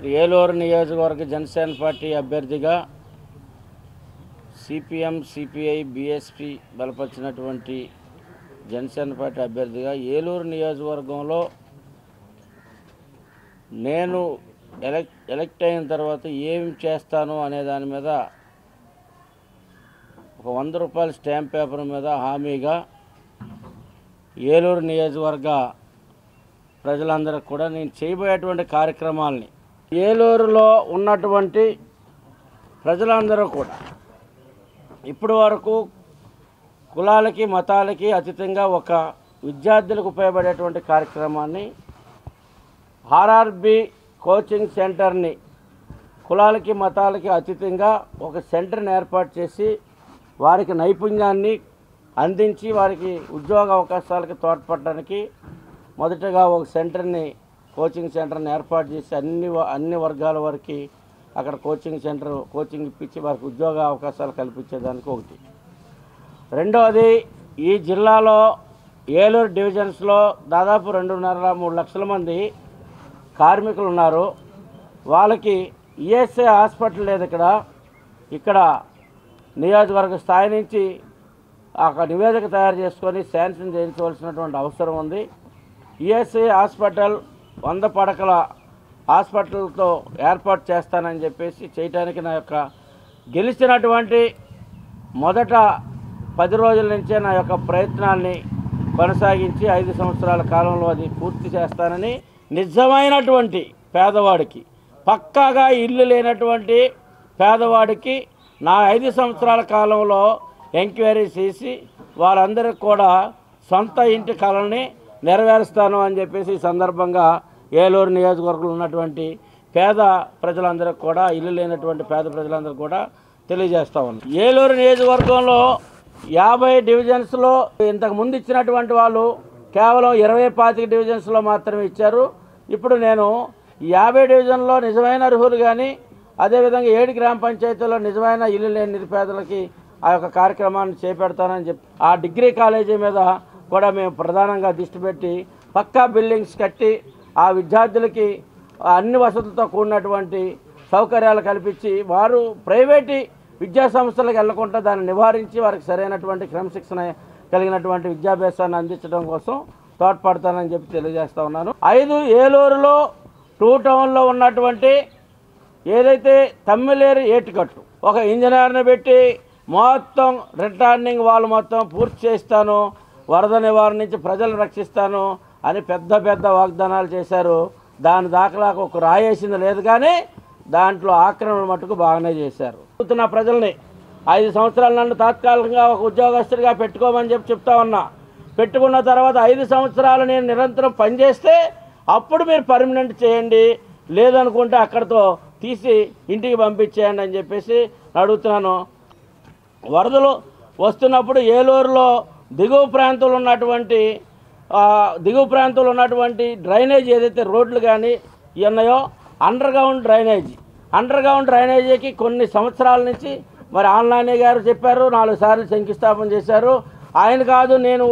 ఏలూరు నియోజకవర్గ జనసేన పార్టీ అభ్యర్థిగా CPM, CPI, BSP బలపరిచినటువంటి జనసేన పార్టీ అభ్యర్థిగా ఏలూరు నియోజకవర్గంలో నేను ఎలక్ట్ అయిన తర్వాత ఏం చేస్తాను అనే దాని మీద ఒక 100 రూపాయల స్టాంప్ పేపర్ మీద హామీగా ఏలూరు నియోజకవర్గ ప్రజలందరికీ కూడా నేను చేయబోయేటువంటి కార్యక్రమాలని ఏలూరులో ఉన్నటువంటి ప్రజలందరూ కూడా ఇప్పటి వరకు కులాలకి మతాలకి అతీతంగా ఒక విద్యార్థులకు ఉపయోగపడేటువంటి కార్యక్రమాన్ని ఆర్ఆర్బి కోచింగ్ సెంటర్ని కులాలకి మతాలకి అతీతంగా ఒక సెంటర్ని ఏర్పాటు చేసి వారికి నైపుణ్యాన్ని అందించి వారికి ఉద్యోగ అవకాశాలకి తోడ్పడడానికి మొదటగా ఒక సెంటర్ని కోచింగ్ సెంటర్ని ఏర్పాటు చేసి అన్ని వర్గాల వారికి అక్కడ కోచింగ్ ఇప్పించి వారికి ఉద్యోగ అవకాశాలు కల్పించేదానికి ఒకటి. రెండవది, ఈ జిల్లాలో ఏలూరు డివిజన్స్లో దాదాపు 2.5-3 లక్షల మంది కార్మికులు ఉన్నారు. వాళ్ళకి ఈఎస్ఐ హాస్పిటల్ లేదు. ఇక్కడ నియోజకవర్గ స్థాయి నుంచి ఒక నివేదిక తయారు చేసుకొని శాంక్షన్ చేయించవలసినటువంటి అవసరం ఉంది. ఈఎస్ఐ హాస్పిటల్ 100 పడకల హాస్పిటల్తో ఏర్పాటు చేస్తానని చెప్పేసి చేయడానికి నా యొక్క గెలిచినటువంటి మొదట 10 రోజుల నుంచే నా యొక్క ప్రయత్నాల్ని కొనసాగించి 5 సంవత్సరాల కాలంలో అది పూర్తి చేస్తానని, నిజమైనటువంటి పేదవాడికి, పక్కాగా ఇల్లు లేనటువంటి పేదవాడికి నా 5 సంవత్సరాల కాలంలో ఎంక్వైరీ చేసి వారందరికీ కూడా సొంత ఇంటి కళని నెరవేరుస్తాను అని చెప్పేసి ఈ సందర్భంగా ఏలూరు నియోజకవర్గంలో ఉన్నటువంటి పేద ప్రజలందరికీ కూడా, ఇల్లు లేనటువంటి పేద ప్రజలందరికీ కూడా తెలియజేస్తా ఉన్నాను. ఏలూరు నియోజకవర్గంలో 50 డివిజన్స్లో ఇంతకుముందు ఇచ్చినటువంటి వాళ్ళు కేవలం 20-25 డివిజన్స్లో మాత్రమే ఇచ్చారు. ఇప్పుడు నేను 50 డివిజన్లో నిజమైన అర్హులు కానీ, అదేవిధంగా 7 గ్రామ పంచాయతీల్లో నిజమైన ఇల్లు లేని నిరుపేదలకి ఆ యొక్క కార్యక్రమాన్ని చేపడతానని చెప్పి ఆ డిగ్రీ కాలేజీ మీద కూడా మేము ప్రధానంగా దృష్టి పెట్టి పక్కా బిల్డింగ్స్ కట్టి ఆ విద్యార్థులకి అన్ని వసతులతో కూడినటువంటి సౌకర్యాలు కల్పించి వారు ప్రైవేటు విద్యా సంస్థలకు వెళ్లకుండా దాన్ని నివారించి వారికి సరైనటువంటి క్రమశిక్షణ కలిగినటువంటి విద్యాభ్యాసాన్ని అందించడం కోసం తోడ్పడతానని చెప్పి తెలియజేస్తా ఉన్నాను. 5 ఏలూరులో 2 టౌన్లో ఉన్నటువంటి ఏదైతే తమ్మిలేరు ఏటికట్టు ఒక ఇంజనీర్ని పెట్టి మొత్తం రిటర్నింగ్ వాళ్ళు మొత్తం పూర్తి చేస్తాను, వరద నివారణ నుంచి ప్రజలను రక్షిస్తాను అని పెద్ద వాగ్దానాలు చేశారు. దాని దాఖలాకు ఒక రాయేసింది లేదు, కానీ దాంట్లో ఆక్రమణ మట్టుకు బాగానే చేశారు. నా ప్రజల్ని 5 సంవత్సరాలు నన్ను తాత్కాలికంగా ఒక ఉద్యోగస్తుడిగా పెట్టుకోమని చెప్తా ఉన్నా. పెట్టుకున్న తర్వాత 5 సంవత్సరాలు నేను నిరంతరం పనిచేస్తే అప్పుడు మీరు పర్మనెంట్ చేయండి, లేదనుకుంటే అక్కడితో తీసి ఇంటికి పంపించేయండి అని చెప్పేసి అడుగుతున్నాను. వరదలు వస్తున్నప్పుడు ఏలూరులో దిగువ ప్రాంతంలో ఉన్నటువంటి డ్రైనేజ్ ఏదైతే రోడ్లు కానీ ఉన్నాయో అండర్ గ్రౌండ్ డ్రైనేజీకి కొన్ని సంవత్సరాల నుంచి మరి ఆన్లైనే గారు చెప్పారు, 4 సార్లు శంకుస్థాపన చేశారు. ఆయన కాదు నేను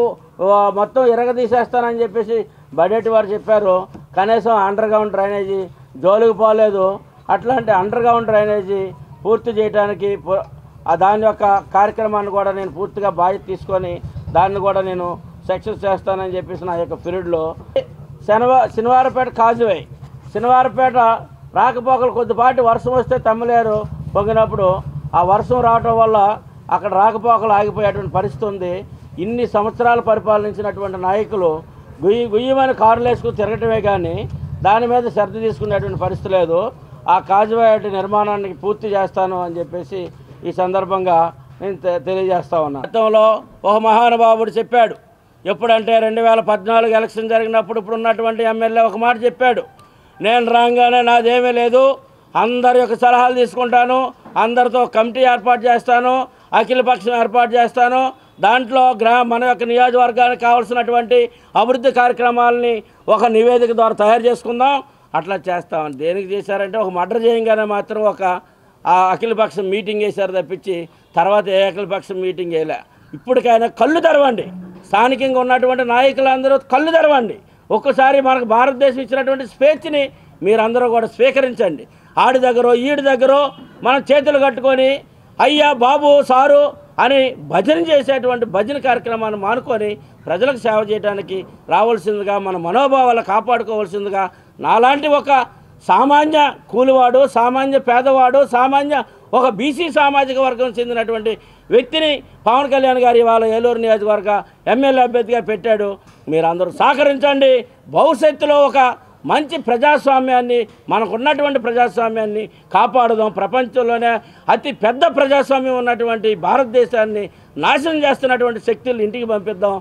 మొత్తం ఇరగదీసేస్తానని చెప్పేసి బడేటి వారు చెప్పారు. కనీసం అండర్ గ్రౌండ్ డ్రైనేజీ జోలికి పోలేదు. అట్లాంటి అండర్ గ్రౌండ్ డ్రైనేజీ పూర్తి చేయడానికి దాని యొక్క కార్యక్రమాన్ని కూడా నేను పూర్తిగా బాధ్యత తీసుకొని దాన్ని కూడా నేను సక్సెస్ చేస్తానని చెప్పేసి నా యొక్క పీరియడ్లో శనివారపేట కాజువే శనివారపేట రాకపోకలు కొద్దిపాటి వర్షం వస్తే తమ్మిలేరు పొంగినప్పుడు ఆ వర్షం రావటం వల్ల అక్కడ రాకపోకలు ఆగిపోయేటువంటి పరిస్థితి ఉంది. ఇన్ని సంవత్సరాలు పరిపాలించినటువంటి నాయకులు గుయ్యమని కారులు వేసుకుని తిరగటమే కానీ దాని మీద శ్రద్ధ తీసుకునేటువంటి పరిస్థితి లేదు. ఆ కాజువే నిర్మాణానికి పూర్తి చేస్తాను అని చెప్పేసి ఈ సందర్భంగా నేను తెలియజేస్తా ఉన్నా. గతంలో ఒక మహానుభావుడు చెప్పాడు, ఎప్పుడంటే 2014 ఎలక్షన్ జరిగినప్పుడు ఇప్పుడు ఉన్నటువంటి ఎమ్మెల్యే ఒక మాట చెప్పాడు, నేను రాగానే నాదేమీ లేదు, అందరి యొక్క సలహాలు తీసుకుంటాను, అందరితో కమిటీ ఏర్పాటు చేస్తాను, అఖిలపక్షం ఏర్పాటు చేస్తాను, దాంట్లో మన యొక్క నియోజకవర్గానికి కావాల్సినటువంటి అభివృద్ధి కార్యక్రమాలని ఒక నివేదిక ద్వారా తయారు చేసుకుందాం, అట్లా చేస్తామని. దేనికి చేశారంటే ఒక మర్డర్ చేయగానే మాత్రం ఒక అఖిలపక్షం మీటింగ్ వేశారు తప్పించి తర్వాత ఏ అఖిలపక్షం మీటింగ్ వేయలే. ఇప్పటికైనా కళ్ళు తెరవండి, స్థానికంగా ఉన్నటువంటి నాయకులందరూ కళ్ళు తెరవండి. ఒక్కసారి మనకు భారతదేశం ఇచ్చినటువంటి స్వేచ్ఛని మీరందరూ కూడా స్వీకరించండి. ఆడి దగ్గరో ఈడి దగ్గరో మనం చేతులు కట్టుకొని అయ్యా బాబు సారు అని భజన చేసేటువంటి భజన కార్యక్రమాన్ని మానుకొని ప్రజలకు సేవ చేయడానికి రావాల్సిందిగా, మన మనోభావాలు కాపాడుకోవాల్సిందిగా నాలాంటి ఒక సామాన్య కూలివాడు, సామాన్య పేదవాడు, సామాన్య ఒక బీసీ సామాజిక వర్గం చెందినటువంటి వ్యక్తిని పవన్ కళ్యాణ్ గారు ఇవాళ ఏలూరు నియోజకవర్గ ఎమ్మెల్యే అభ్యర్థిగా పెట్టాడు. మీరందరూ సహకరించండి. భవిష్యత్తులో ఒక మంచి ప్రజాస్వామ్యాన్ని, మనకున్నటువంటి ప్రజాస్వామ్యాన్ని కాపాడుదాం. ప్రపంచంలోనే అతి పెద్ద ప్రజాస్వామ్యం ఉన్నటువంటి భారతదేశాన్ని నాశనం చేస్తున్నటువంటి శక్తులు ఇంటికి పంపిద్దాం.